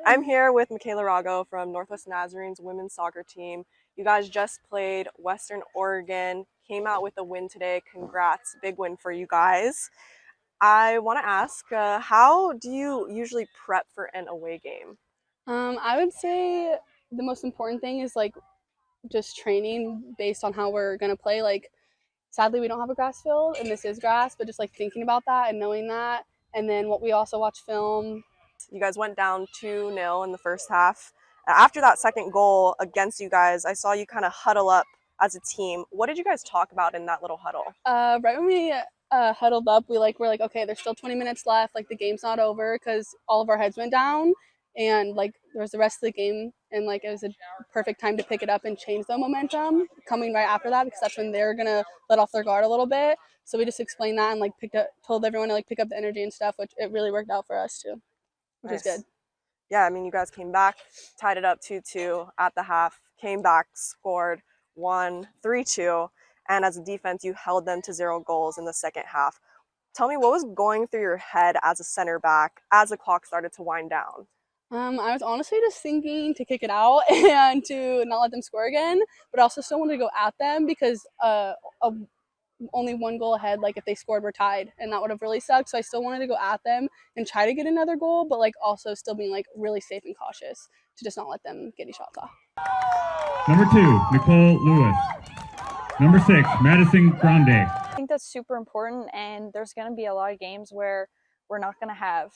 I'm here with Michaela Rago from Northwest Nazarene's women's soccer team. You guys just played Western Oregon, came out with a win today. Congrats, big win for you guys. I want to ask, how do you usually prep for an away game? I would say the most important thing is just training based on how we're gonna play. Sadly, we don't have a grass field, and this is grass, but just thinking about that and knowing that, and then what we also watch film. You guys went down 2-0 in the first half. After that second goal against you guys, I saw you kind of huddle up as a team. What did you guys talk about in that little huddle? Right when we huddled up, we're like, okay, there's still 20 minutes left. The game's not over because all of our heads went down, and there was the rest of the game, and it was a perfect time to pick it up and change the momentum coming right after that, because that's when they're gonna let off their guard a little bit. So we just explained that and told everyone to pick up the energy and stuff, which it really worked out for us too, which is good. Yeah, I mean, you guys came back, tied it up 2-2 at the half, came back, scored, won 3-2, and as a defense, you held them to 0 goals in the second half. Tell me, what was going through your head as a center back as the clock started to wind down? I was honestly just thinking to kick it out and to not let them score again, but I also still wanted to go at them because only one goal ahead, if they scored, we're tied, and that would have really sucked. So I still wanted to go at them and try to get another goal, but also still being really safe and cautious to just not let them get any shots off. Number 2, Nicole Lewis. Number 6, Madison Grande. I think that's super important, and there's going to be a lot of games where we're not going to have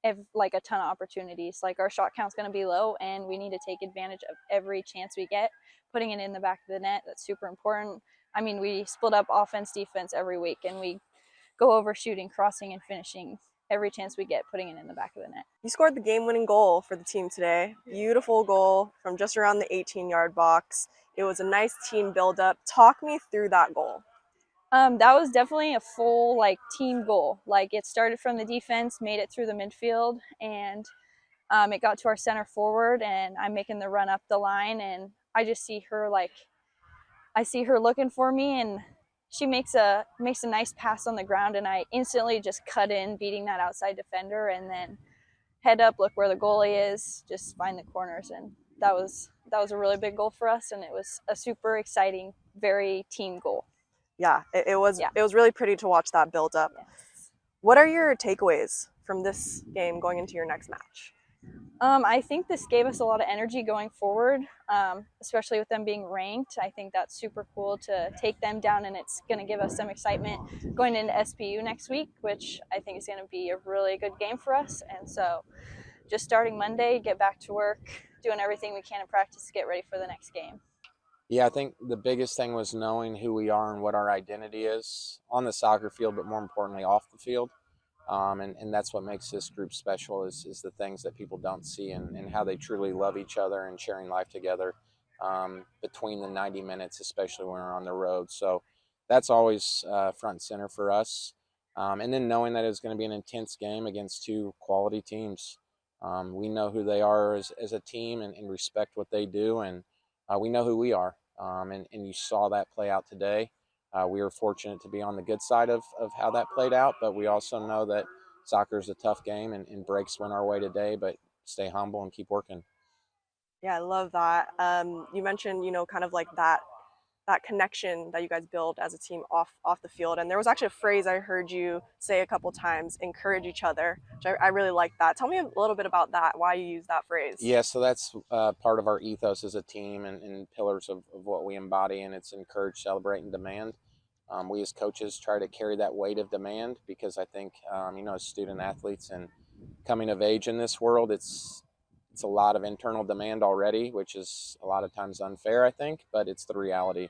a ton of opportunities. Our shot count's going to be low, and we need to take advantage of every chance we get. Putting it in the back of the net, that's super important. I mean, we split up offense, defense every week, and we go over shooting, crossing, and finishing every chance we get, putting it in the back of the net. You scored the game-winning goal for the team today. Beautiful goal from just around the 18-yard box. It was a nice team build-up. Talk me through that goal. That was definitely a full team goal. It started from the defense, made it through the midfield, and it got to our center forward, and I'm making the run up the line, and I just see her I see her looking for me, and she makes a nice pass on the ground, and I instantly just cut in, beating that outside defender, and then head up, look where the goalie is, just find the corners, and that was a really big goal for us, and it was a super exciting, very team goal. Yeah, it was really pretty to watch that build up. Yes. What are your takeaways from this game going into your next match? I think this gave us a lot of energy going forward, especially with them being ranked. I think that's super cool to take them down, and it's going to give us some excitement going into SPU next week, which I think is going to be a really good game for us. And so just starting Monday, get back to work, doing everything we can in practice to get ready for the next game. Yeah, I think the biggest thing was knowing who we are and what our identity is on the soccer field, but more importantly off the field. And that's what makes this group special is the things that people don't see, and how they truly love each other and sharing life together between the 90 minutes, especially when we're on the road. So that's always front and center for us. And then knowing that it's going to be an intense game against two quality teams. We know who they are as a team and respect what they do, and we know who we are. And you saw that play out today. We were fortunate to be on the good side of how that played out, but we also know that soccer is a tough game, and breaks went our way today, but stay humble and keep working. Yeah, I love that. You mentioned, kind of that connection that you guys build as a team off the field. And there was actually a phrase I heard you say a couple times, encourage each other, which I really like that. Tell me a little bit about that, why you use that phrase. Yeah, so that's part of our ethos as a team, and pillars of what we embody, and it's encourage, celebrate, and demand. We as coaches try to carry that weight of demand, because I think, as student athletes and coming of age in this world, it's a lot of internal demand already, which is a lot of times unfair, I think, but it's the reality.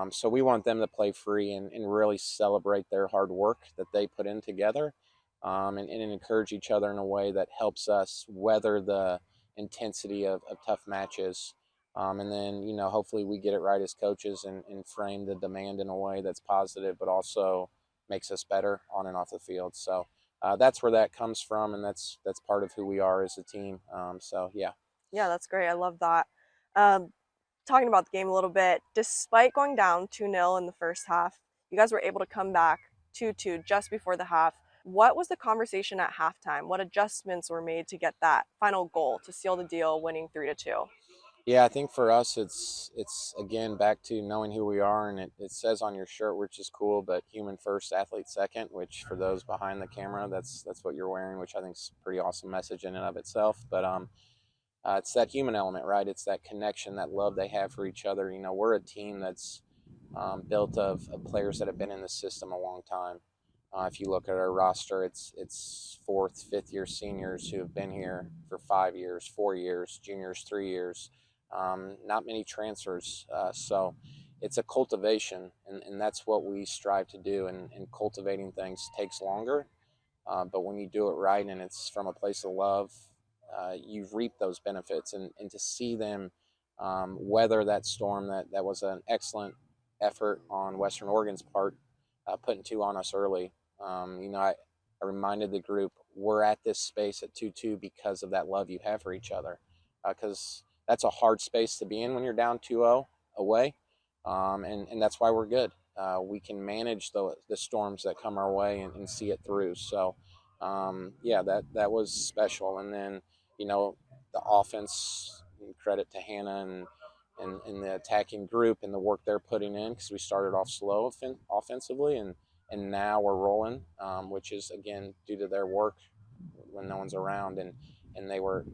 So we want them to play free and really celebrate their hard work that they put in together, and encourage each other in a way that helps us weather the intensity of tough matches. And then, hopefully we get it right as coaches and frame the demand in a way that's positive, but also makes us better on and off the field. So that's where that comes from, and that's part of who we are as a team. So, yeah. Yeah, that's great. I love that. Talking about the game a little bit, despite going down 2-0 in the first half, you guys were able to come back 2-2 just before the half. What was the conversation at halftime? What adjustments were made to get that final goal to seal the deal, winning 3-2? Yeah, I think for us, it's again back to knowing who we are, and it says on your shirt, which is cool, but human first, athlete second. Which for those behind the camera, that's what you're wearing, which I think is a pretty awesome message in and of itself. But it's that human element, right? It's that connection, that love they have for each other. You know, we're a team that's built of players that have been in the system a long time. If you look at our roster, it's fourth, fifth year seniors who have been here for 5 years, 4 years, juniors 3 years. Not many transfers, so it's a cultivation, and that's what we strive to do. And cultivating things takes longer, but when you do it right and it's from a place of love, you reap those benefits. And to see them weather that storm, that was an excellent effort on Western Oregon's part, putting 2 on us early. I reminded the group, we're at this space at 2-2 because of that love you have for each other, because that's a hard space to be in when you're down 2-0 away, and that's why we're good. We can manage the storms that come our way and see it through. So, yeah, that was special. And then, the offense, credit to Hannah and the attacking group and the work they're putting in, because we started off slow offensively, and now we're rolling, which is, again, due to their work when no one's around. And they were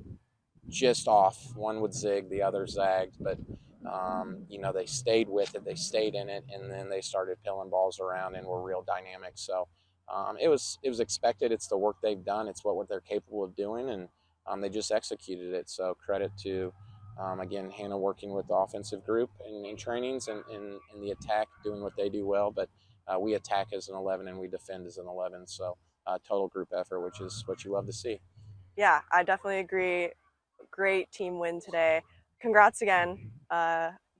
just off. One would zig, the other zagged, but they stayed with it, they stayed in it, and then they started pilling balls around and were real dynamic. So it was expected. It's the work they've done. It's what they're capable of doing, and they just executed it. So credit to again, Hannah working with the offensive group in trainings, and the attack doing what they do well. But we attack as an 11 and we defend as an 11. So total group effort, which is what you love to see. Yeah, I definitely agree. Great team win today. Congrats again.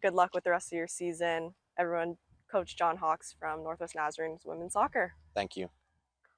Good luck with the rest of your season. Everyone, Coach John Hawks from Northwest Nazarene's Women's Soccer. Thank you.